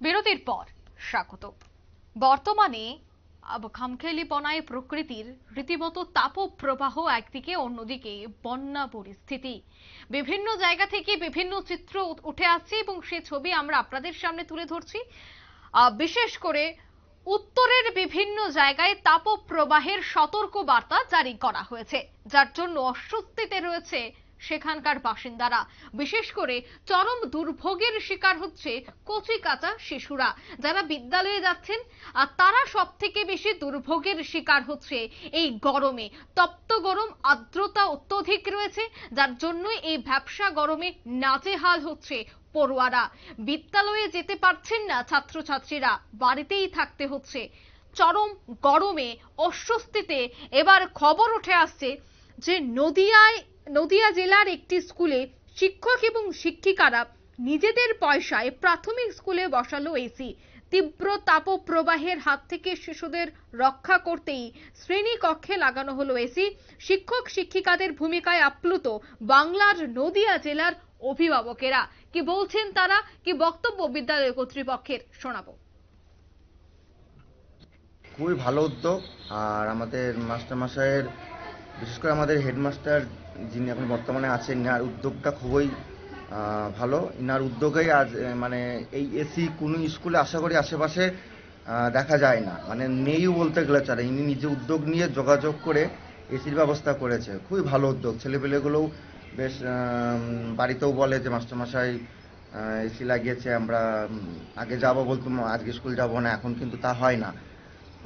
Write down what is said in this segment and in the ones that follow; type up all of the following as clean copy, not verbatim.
বিরতির পর স্বাগত। বর্তমানে খামখেয়ালিপনায় প্রকৃতির রীতিমতো তাপপ্রবাহ একদিকে, অন্যদিকে বন্যা পরিস্থিতি। বিভিন্ন জায়গা থেকে বিভিন্ন চিত্র উঠে আসছে এবং সে ছবি আমরা আপনাদের সামনে তুলে ধরছি। বিশেষ করে উত্তরের বিভিন্ন জায়গায় তাপপ্রবাহের সতর্ক বার্তা জারি করা হয়েছে, যার জন্য অস্বস্তিতে রয়েছে সেখানকার বাসিন্দারা। বিশেষ করে চরম দুর্ভোগের শিকার হচ্ছে কচি কাঁচা শিশুরা, যারা বিদ্যালয়ে যাচ্ছেন, আর তারা সব থেকে বেশি দুর্ভোগের শিকার হচ্ছে এই গরমে। তপ্ত গরম, আর্দ্রতা অত্যধিক রয়েছে, যার জন্য এই ভ্যাপসা গরমে নাজেহাল হচ্ছে পড়ুয়ারা। বিদ্যালয়ে যেতে পারছেন না ছাত্রছাত্রীরা, বাড়িতেই থাকতে হচ্ছে। চরম গরমে অস্বস্তিতে এবার খবর উঠে আসছে যে নদিয়া জেলার একটি স্কুলে শিক্ষক এবং শিক্ষিকারা নিজেদের পয়সায় প্রাথমিক স্কুলে বসালো এসি। তীব্র তাপপ্রবাহের হাত থেকে শিশুদের রক্ষা করতেই শ্রেণী কক্ষে লাগানো হলো এসি। শিক্ষক শিক্ষিকাদের ভূমিকায় আপ্লুত বাংলার নদিয়া জেলার অভিভাবকেরা। কি বলছেন তারা, কি বক্তব্য বিদ্যালয় কর্তৃপক্ষের, শোনাবো। খুবই ভালো উদ্যোগ। আর আমাদের মাস্টারমশাইয়ের, বিশেষ করে আমাদের হেডমাস্টার যিনি এখন বর্তমানে আছেন, ইনার উদ্যোগটা খুবই ভালো। ইনার উদ্যোগেই আজ মানে এই এসি কোনো স্কুলে আশা করি আশেপাশে দেখা যায় না, মানে নেইও বলতে গেলে চলে। ইনি নিজে উদ্যোগ নিয়ে যোগাযোগ করে এসির ব্যবস্থা করেছে। খুবই ভালো উদ্যোগ। ছেলেপেলেগুলোও বেশ বাড়িতেও বলে যে মাস্টারমশাই এসি লাগিয়েছে, আমরা আগে যাব বলতো আজকে স্কুল যাব না, এখন কিন্তু তা হয় না।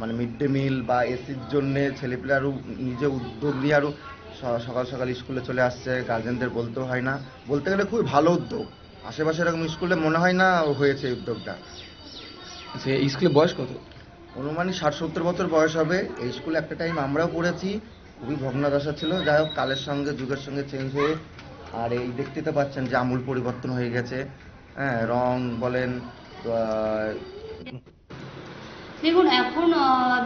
মানে মিড ডে মিল বা এসির জন্যে ছেলেপেলে আরও নিজে উদ্যোগ নিয়ে আরও সকাল সকাল স্কুলে চলে আসছে, গার্জেনদের বলতেও হয় না। বলতে গেলে খুবই ভালো উদ্যোগ। আশেপাশে এরকম স্কুলে মনে হয় না হয়েছে এই উদ্যোগটা। আচ্ছা, এই স্কুলের বয়স কত? অনুমানিক 60-70 বছর বয়স হবে। এই স্কুলে একটা টাইম আমরাও পড়েছি, খুবই ভগ্নাদশা ছিল। যাই হোক, কালের সঙ্গে যুগের সঙ্গে চেঞ্জ হয়ে, আর এই দেখতে তো পাচ্ছেন যে আমূল পরিবর্তন হয়ে গেছে। হ্যাঁ, রং বলেন। দেখুন, এখন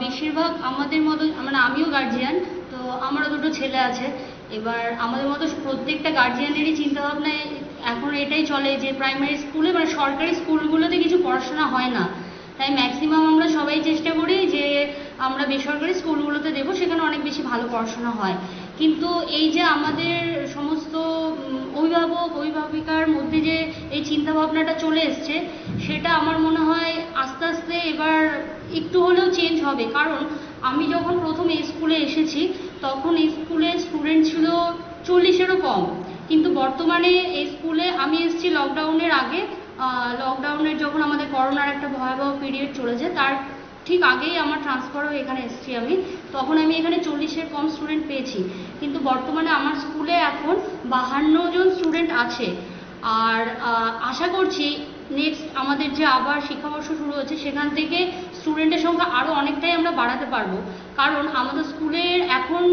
বেশিরভাগ আমাদের মতো, মানে আমিও গার্জিয়ান, তো আমারও দুটো ছেলে আছে। এবার আমাদের মতো প্রত্যেকটা গার্জিয়ানেরই চিন্তাভাবনায় এখন এটাই চলে যে প্রাইমারি স্কুলে, মানে সরকারি স্কুলগুলোতে কিছু পড়াশোনা হয় না, তাই ম্যাক্সিমাম আমরা সবাই চেষ্টা করি যে আমরা বেসরকারি স্কুলগুলোতে দেবো, সেখানে অনেক বেশি ভালো পড়াশোনা হয়। কিন্তু এই যে আমাদের সমস্ত অভিভাবক অভিভাবিকার মধ্যে যে এই চিন্তাভাবনাটা চলে এসছে, সেটা আমার মনে হয় আস্তে আস্তে এবার একটু হলেও চেঞ্জ হবে। কারণ আমি যখন প্রথম এই স্কুলে এসেছি, তখন এই স্কুলে স্টুডেন্ট ছিল 40-এরও কম। কিন্তু বর্তমানে এই স্কুলে আমি এসেছি লকডাউনের আগে। লকডাউনের যখন আমাদের করোনার একটা ভয়াবহ পিরিয়ড চলেছে, তার ঠিক আগেই আমার ট্রান্সফার হয়ে এখানে এসেছি আমি। তখন আমি এখানে 40-এর কম স্টুডেন্ট পেয়েছি। কিন্তু বর্তমানে আমার স্কুলে এখন 52 জন স্টুডেন্ট আছে। আর আশা করছি নেক্সট আমাদের যে আবার শিক্ষাবর্ষ শুরু হচ্ছে, সেখান থেকে স্টুডেন্টের সংখ্যা আরও অনেকটাই আমরা বাড়াতে পারবো। কারণ আমাদের স্কুলের এখন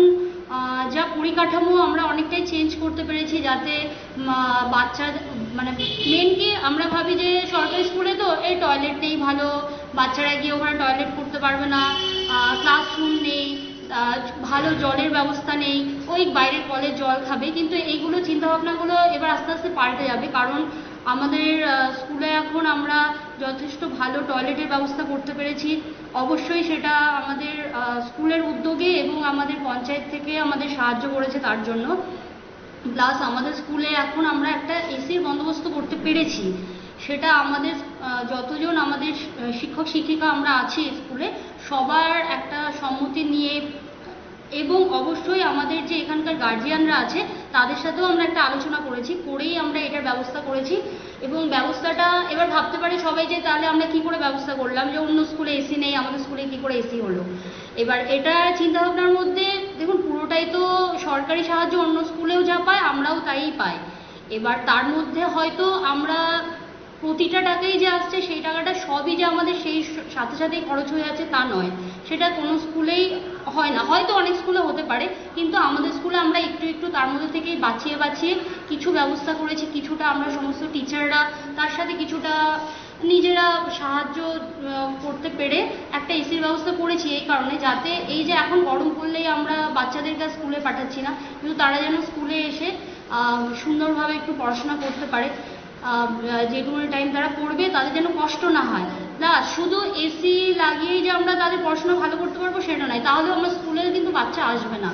যা পরিকাঠামো আমরা অনেকটাই চেঞ্জ করতে পেরেছি, যাতে বাচ্চা, মানে মেনলি আমরা ভাবি যে সরকারি স্কুলে তো এই টয়লেট নেই ভালো, বাচ্চারা গিয়ে ওখানে টয়লেট করতে পারবে না, ক্লাসরুম নেই, ভালো জলের ব্যবস্থা নেই, ওই বাইরের কলের জল খাবে। কিন্তু এইগুলো চিন্তাভাবনাগুলো এবার আস্তে আস্তে পাল্টে যাবে। কারণ আমাদের স্কুলে এখন আমরা যথেষ্ট ভালো টয়লেটের ব্যবস্থা করতে পেরেছি। অবশ্যই সেটা আমাদের স্কুলের উদ্যোগে এবং আমাদের পঞ্চায়েত থেকে আমাদের সাহায্য করেছে তার জন্য। প্লাস আমাদের স্কুলে এখন আমরা একটা এসির বন্দোবস্ত করতে পেরেছি। সেটা আমাদের যতজন আমাদের শিক্ষক শিক্ষিকা আমরা আছি স্কুলে, সবার একটা সম্মতি নিয়ে, এবং অবশ্যই আমাদের যে এখানকার গার্জিয়ানরা আছে তাদের সাথেও আমরা একটা আলোচনা করেই আমরা এটার ব্যবস্থা করেছি। এবং ব্যবস্থাটা এবার ভাবতে পারে সবাই যে তাহলে আমরা কি করে ব্যবস্থা করলাম, যে অন্য স্কুলে এসি নেই, আমাদের স্কুলে কি করে এসি হলো। এবার এটা চিন্তাভাবনার মধ্যে দেখুন, পুরোটাই তো সরকারি সাহায্য, অন্য স্কুলেও যা পায় আমরাও তাই পাই। এবার তার মধ্যে হয়তো আমরা প্রতিটা টাকাই যে আসছে সেই টাকাটা সবই যে আমাদের সেই সাথে সাথেই খরচ হয়ে যাচ্ছে তা নয়। সেটা কোনো স্কুলেই হয় না, হয়তো অনেক স্কুলে হতে পারে, কিন্তু আমাদের স্কুলে আমরা একটু একটু তার মধ্যে থেকেই বাঁচিয়ে বাঁচিয়ে কিছু ব্যবস্থা করেছি। কিছুটা আমরা সমস্ত টিচাররা তার সাথে কিছুটা নিজেরা সাহায্য করতে পেরে একটা এসির ব্যবস্থা করেছি, এই কারণে যাতে এই যে এখন গরম পড়লেই আমরা বাচ্চাদেরকে স্কুলে পাঠাচ্ছি না, কিন্তু তারা যেন স্কুলে এসে সুন্দরভাবে একটু পড়াশোনা করতে পারে। যেটুকু টাইম তারা পড়বে তাদের যেন কষ্ট না হয়। না শুধু এসি লাগিয়েই যে আমরা তাদের পড়াশোনা ভালো করতে পারবো সেটা নয়, তাহলেও আমরা স্কুলে কিন্তু বাচ্চা আসবে না।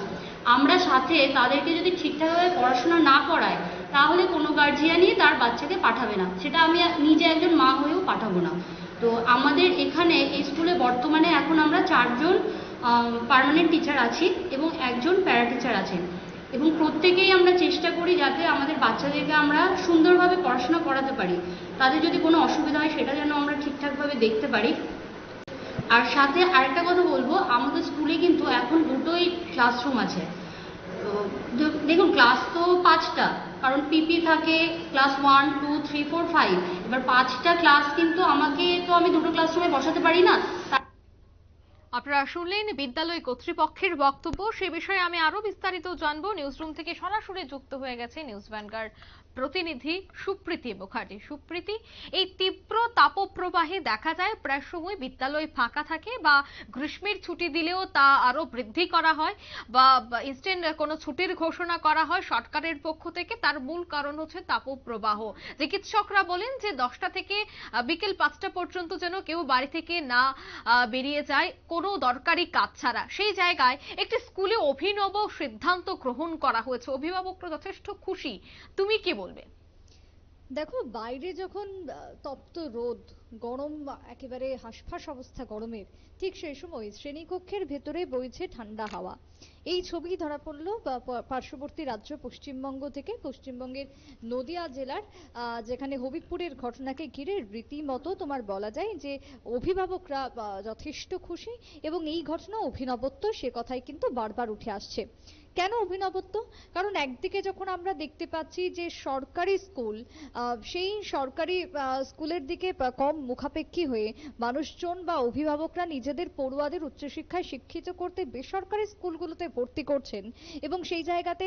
আমরা সাথে তাদেরকে যদি ঠিকঠাকভাবে পড়াশোনা না করাই তাহলে কোনো গার্জিয়ানই তার বাচ্চাকে পাঠাবে না, সেটা আমি নিজে একজন মা হয়েও পাঠাবো না। তো আমাদের এখানে এই স্কুলে বর্তমানে এখন আমরা 4 জন পার্মানেন্ট টিচার আছি এবং একজন প্যারা টিচার আছেন, এবং প্রত্যেকেই আমরা চেষ্টা করি যাতে আমাদের বাচ্চাদেরকে আমরা সুন্দরভাবে পড়াশোনা করাতে পারি। তাদের যদি কোনো অসুবিধা হয় সেটা যেন আমরা ঠিকঠাকভাবে দেখতে পারি। আর সাথে আরেকটা কথা বলবো, আমাদের স্কুলে কিন্তু এখন 2টোই ক্লাসরুম আছে। তো দেখুন ক্লাস তো 5টা, কারণ পিপি থাকে ক্লাস 1, 2, 3, 4, 5। এবার 5টা ক্লাস কিন্তু আমি 2টো ক্লাসরুমে বসাতে পারি না। আপনারা শুনলেন বিদ্যালয় কর্তৃপক্ষের বক্তব্য। সে বিষয়ে আমি আরো বিস্তারিত জানবো। নিউজরুম থেকে সরাসরি যুক্ত হয়ে গেছে নিউজ ভ্যানগার্ড প্রতিনিধি সুপ্রীতি মুখার্জি। সুপ্রীতি, এই তীব্র তাপপ্রবাহে দেখা যায় প্রায় সময় বিদ্যালয় ফাঁকা থাকে বা গ্রীষ্মের ছুটি দিলেও তা আরো বৃদ্ধি করা হয় বা ইনস্ট্যান্ট কোনো ছুটির ঘোষণা করা হয় সরকারের পক্ষ থেকে। তার মূল কারণ হচ্ছে তাপপ্রবাহ। চিকিৎসকরা বলেন যে 10টা থেকে বিকেল 5টা পর্যন্ত যেন কেউ বাড়ি থেকে না বেরিয়ে যায় কোনো দরকারি কাজ ছাড়া। সেই জায়গায় একটি স্কুলে অভিনব সিদ্ধান্ত গ্রহণ করা হয়েছে, অভিভাবকরা যথেষ্ট খুশি। তুমি কি বলবে? দেখো, বাইরে যখন তপ্ত রোদ, গরম, একেবারে হাঁসফাঁস অবস্থা গরমের, ঠিক সেই সময় শ্রেণীকক্ষের ভেতরে বইছে ঠান্ডা হাওয়া। এই ছবি ধরা পড়লো পার্শ্ববর্তী রাজ্য পশ্চিমবঙ্গ থেকে, পশ্চিমবঙ্গের নদিয়া জেলার, যেখানে হবিবপুরের ঘটনাকে ঘিরে রীতিমতো তোমার বলা যায় যে অভিভাবকরা যথেষ্ট খুশি, এবং এই ঘটনা অভিনবত্ব সে কথাই কিন্তু বারবার উঠে আসছে। কেন অভিনবত্ব? কারণ একদিকে যখন আমরা দেখতে পাচ্ছি যে সরকারি স্কুল, সেই সরকারি স্কুলের দিকে কম মুখাপেক্ষী হয়ে মানুষজন বা অভিভাবকরা নিজেদের পড়ুয়াদের উচ্চশিক্ষায় শিক্ষিত করতে বেসরকারি স্কুলগুলোতে ভর্তি করছেন, এবং সেই জায়গাতে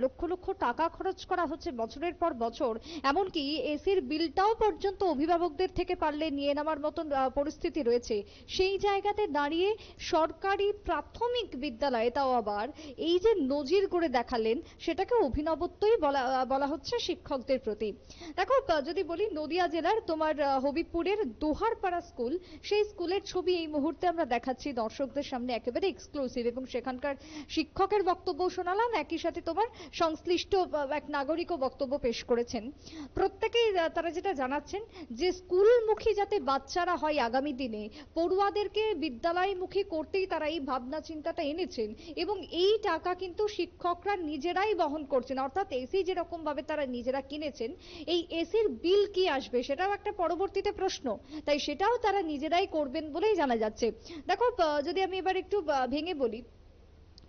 লক্ষ লক্ষ টাকা খরচ করা হচ্ছে বছরের পর বছর। এমনকি এসির বিলটাও পর্যন্ত অভিভাবকদের থেকে পারলে নিয়ে নেওয়ার মতন পরিস্থিতি রয়েছে। সেই জায়গাতে দাঁড়িয়ে সরকারি প্রাথমিক বিদ্যালয়ে, তাও আবার এই যে নজির করে দেখালেন, সেটাকে অভিনবত্বই বলা হচ্ছে শিক্ষকদের প্রতি। দেখো, যদি বলি নদিয়া জেলার তোমার হবিবপুরের দোহারপাড়া স্কুল, সেই স্কুলের ছবি এই মুহূর্তে আমরা দেখাচ্ছি দর্শকদের সামনে, একেবারে এক্সক্লুসিভ, এবং সেখানকার শিক্ষকের বক্তব্য শোনালাম, একই সাথে তোমার সংশ্লিষ্ট এক নাগরিকও বক্তব্য পেশ করেছেন। প্রত্যেকেই তারা যেটা জানাচ্ছেন যে স্কুলমুখী যাতে বাচ্চারা হয় আগামী দিনে, পড়ুয়াদেরকে বিদ্যালয়মুখী করতেই তারা এই ভাবনা চিন্তাটা এনেছেন, এবং এই টাকা কিন্তু শিক্ষকরা নিজেরাই বহন করছেন। অর্থাৎ এসি যেরকম ভাবে তারা নিজেরা কিনেছেন, এই এসির বিল কি আসবে সেটাও একটা পরবর্তীতে প্রশ্ন, তাই সেটাও তারা নিজেরাই করবেন বলেই জানা যাচ্ছে। দেখো, যদি আমি এবার একটু ভেঙে বলি,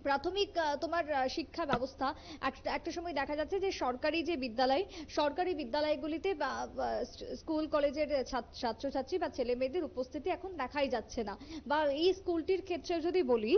প্রাথমিক তোমার শিক্ষা ব্যবস্থা একটা সময় দেখা যাচ্ছে যে সরকারি বিদ্যালয়গুলিতে স্কুল কলেজের ছাত্রছাত্রী বা ছেলে মেয়েদের উপস্থিতি এখন দেখাই যাচ্ছে না। বা এই স্কুলটির ক্ষেত্রে যদি বলি,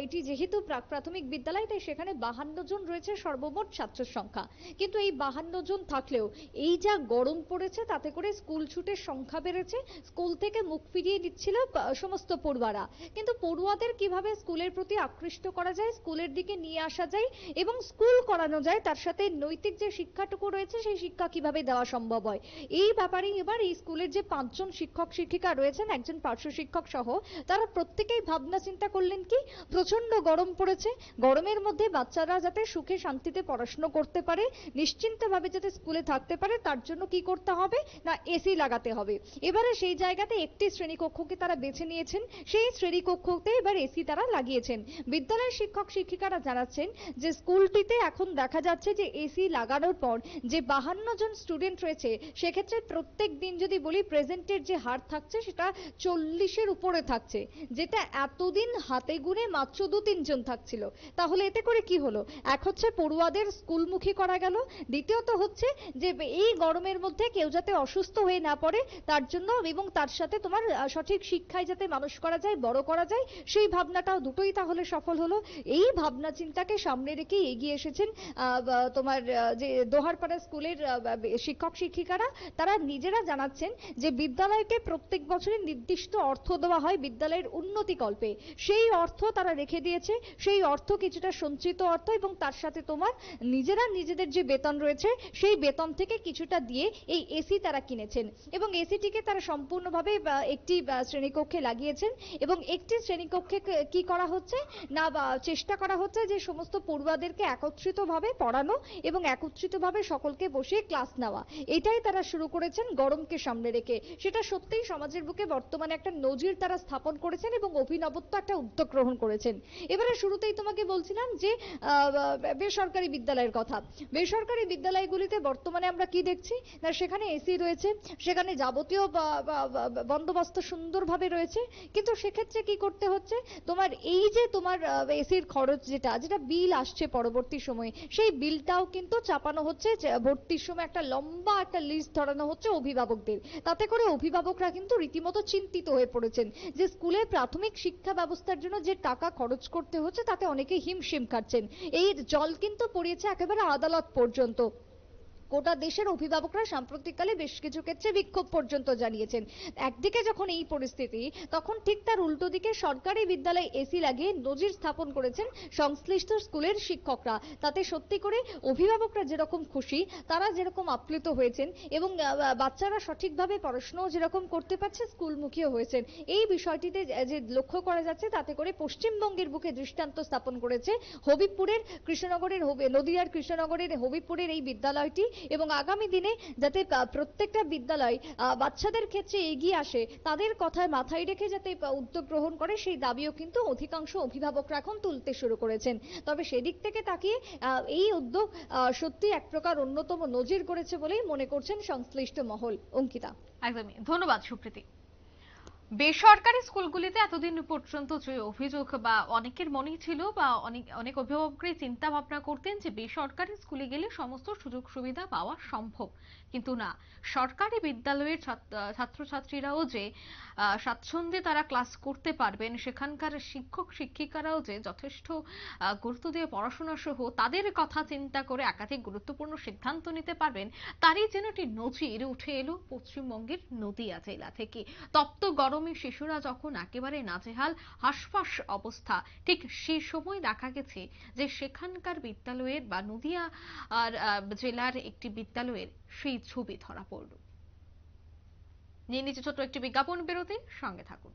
এটি যেহেতু প্রাথমিক বিদ্যালয়, তাই সেখানে 52 জন রয়েছে সর্বমোট ছাত্রের সংখ্যা। কিন্তু এই 52 জন থাকলেও এই যা গরম পড়েছে, তাতে করে স্কুল ছুটের সংখ্যা বেড়েছে, স্কুল থেকে মুখ ফিরিয়ে দিচ্ছিল সমস্ত পড়ুয়ারা। কিন্তু পড়ুয়াদের কিভাবে স্কুলের প্রতি আকৃষ্ট করা যায়, স্কুলের দিকে নিয়ে আসা যায় এবং স্কুল করানো যায়, তার সাথে নৈতিক যে শিক্ষাটুকু রয়েছে সেই শিক্ষা কিভাবে দেওয়া সম্ভব হয়, এই ব্যাপারে এবার এই স্কুলের যে 5 জন শিক্ষক শিক্ষিকা রয়েছেন, একজন পার্শ্ব শিক্ষক সহ, তারা প্রত্যেকেই ভাবনা চিন্তা করলেন কি, প্রচন্ড গরম পড়েছে, গরমের মধ্যে বাচ্চারা যাতে সুখে শান্তিতে পড়াশোনা করতে পারে, নিশ্চিন্তভাবে যাতে স্কুলে থাকতে পারে, তার জন্য কি করতে হবে না এসি লাগাতে হবে। এবারে সেই জায়গাতে একটি শ্রেণীকক্ষকে তারা বেছে নিয়েছেন, সেই শ্রেণীকক্ষতে এবার এসি তারা লাগিয়েছেন। বিদ্যালয়ের শিক্ষক শিক্ষিকারা জানাচ্ছেন যে স্কুলটিতে এখন দেখা যাচ্ছে যে এসি লাগানোর পর যে 52 জন স্টুডেন্ট রয়েছে, সেক্ষেত্রে প্রত্যেক দিন যদি বলি প্রেজেন্টের যে হার থাকছে সেটা 40-এর উপরে থাকছে, যেটা এতদিন হাতে গুনে মাত্র 2-3 জন থাকছিল। তাহলে এতে করে কি হলো? এক হচ্ছে পড়ুয়াদের স্কুলমুখী করা গেল, দ্বিতীয়ত হচ্ছে যে এই গরমের মধ্যে কেউ যাতে অসুস্থ হয়ে না পড়ে তার জন্য, এবং তার সাথে তোমার সঠিক শিক্ষায় যাতে মানুষ করা যায়, বড় করা যায়, সেই ভাবনাটাও দুটোই তাহলে সফল হলো। এই ভাবনা চিন্তাকে সামনে রেখে এগিয়ে এসেছেন তোমার যে দোহারপাড়া স্কুলের শিক্ষক শিক্ষিকারা। তারা নিজেরা জানাচ্ছেন যে বিদ্যালয়কে প্রত্যেক বছরই নির্দিষ্ট অর্থ দেওয়া হয় বিদ্যালয়ের উন্নতি কল্পে, সেই অর্থ তারা রেখে দিয়েছে। সেই অর্থ কিছুটা সঞ্চিত অর্থ এবং তার সাথে তোমার নিজেরা নিজেদের যে বেতন রয়েছে সেই বেতন থেকে কিছুটা দিয়ে এই এসি তারা কিনেছেন এবং এসিটিকে তারা সম্পূর্ণভাবে একটি শ্রেণীকক্ষে লাগিয়েছেন এবং একটি শ্রেণীকক্ষে কি করা হচ্ছে না চেষ্টা করা হচ্ছে যে সমস্ত পড়ুয়াদেরকে একত্রিতভাবে পড়ানো এবং একত্রিতভাবে সকলকে বসিয়ে ক্লাস নেওয়া। এটাই তারা শুরু করেছেন গরমকে সামনে রেখে। সেটা সত্যিই সমাজের বুকে বর্তমানে একটা নজির তারা স্থাপন করেছেন এবং অভিনবত্ব একটা উদ্যোগ গ্রহণ করেছেন। এবারে শুরুতেই তোমাকে বলছিলাম যে বেসরকারি বিদ্যালয়ের কথা। বেসরকারি বিদ্যালয়গুলিতে বর্তমানে আমরা কি দেখছি না সেখানে এসি রয়েছে, সেখানে যাবতীয় বন্দোবস্ত সুন্দরভাবে রয়েছে, কিন্তু সেক্ষেত্রে কি করতে হচ্ছে তোমার এই যে তোমার এসির খরচ যেটা বিল আসছে পরবর্তী সময়ে, সেই বিলটাও কিন্তু চাপানো হচ্ছে ভর্তির সময় একটা লম্বা একটা লিস্ট ধরানো হচ্ছে অভিভাবকদের। তাতে করে অভিভাবকরা কিন্তু রীতিমতো চিন্তিত হয়ে পড়েছেন যে স্কুলের প্রাথমিক শিক্ষা ব্যবস্থার জন্য যে টাকা খরচ করতে হচ্ছে তাতে অনেকেই হিমশিম খাচ্ছেন। এই জল কিন্তু পড়িয়েছে একেবারে আদালত পর্যন্ত। গোটা দেশের অভিভাবকরা সাম্প্রতিককালে বেশ কিছু ক্ষেত্রে বিক্ষোভ পর্যন্ত জানিয়েছেন। একদিকে যখন এই পরিস্থিতি, তখন ঠিক তার উল্টো দিকে সরকারি বিদ্যালয়ে এসি লাগিয়ে নজির স্থাপন করেছেন সংশ্লিষ্ট স্কুলের শিক্ষকরা। তাতে সত্যি করে অভিভাবকরা যেরকম খুশি, তারা যেরকম আপ্লুত হয়েছেন এবং বাচ্চারা সঠিকভাবে পড়াশোনাও যেরকম করতে পারছে, স্কুলমুখীও হয়েছেন, এই বিষয়টিতে যে লক্ষ্য করা যাচ্ছে তাতে করে পশ্চিমবঙ্গের বুকে দৃষ্টান্ত স্থাপন করেছে হবিবপুরের কৃষ্ণনগরের নদিয়ার কৃষ্ণনগরের হবিবপুরের এই বিদ্যালয়টি। এবং আগামী দিনে যাতে প্রত্যেকটা বিদ্যালয় বাচ্চাদের ক্ষেত্রে এগিয়ে আসে, তাদের কথা মাথায় রেখে যাতে উদ্যোগ গ্রহণ করে, সেই দাবিও কিন্তু অধিকাংশ অভিভাবকরা এখন তুলতে শুরু করেছেন। তবে সেদিক থেকে তাকিয়ে এই উদ্যোগ সত্যি এক প্রকার অন্যতম নজির করেছে বলেই মনে করছেন সংশ্লিষ্ট মহল। অঙ্কিতা। একদমই ধন্যবাদ সুপ্রীতি। বেসরকারি স্কুলগুলিতে এতদিন পর্যন্ত যে অভিযোগ বা অনেকের মনেই ছিল বা অনেক অভিভাবকরাই চিন্তা ভাবনা করতেন যে বেসরকারি স্কুলে গেলে সমস্ত সুযোগ সুবিধা পাওয়া সম্ভব, কিন্তু না, সরকারি বিদ্যালয়ের ছাত্রছাত্রীরাও যে স্বাচ্ছন্দ্যে তারা ক্লাস করতে পারবেন, সেখানকার শিক্ষক শিক্ষিকারাও যে যথেষ্ট গুরুত্ব দিয়ে পড়াশোনা সহ তাদের কথা চিন্তা করে একাধিক গুরুত্বপূর্ণ সিদ্ধান্ত নিতে পারবেন, তারই যেন একটি নজির উঠে এলো পশ্চিমবঙ্গের নদিয়া জেলা থেকে। তপ্ত গরমে শিশুরা যখন একেবারে নাজেহাল হাঁসফাঁস অবস্থা, ঠিক সেই সময় দেখা গেছে যে সেখানকার বিদ্যালয়ের বা নদিয়া জেলার একটি বিদ্যালয়ের সেই ছবি ধরা পড়ল। নিয়ে নিচে ছোট্ট একটি বিজ্ঞাপন বিরতি, সঙ্গে থাকুন।